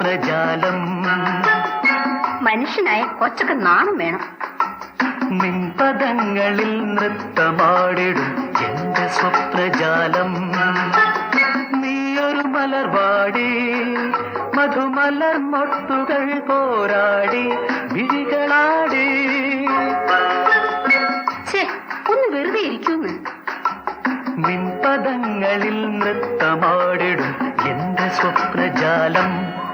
സ്വപ്നജാലം. മനുഷ്യനായ കൊച്ചൊക്കെ നാണം വേണം. നിൻപദങ്ങളിൽ നൃത്തമാടിടും എന്റെ സ്വപ്നജാലം. നീയൊരു മലർവാടി മധുമലർ മൊട്ടുകൾ പോരാടി വിഴികളാടി. ഒന്ന് വെറുതെ ഇരിക്കുന്നു. നിൻപദങ്ങളിൽ നൃത്തമാടിടും എന്റെ സ്വപ്നജാലം.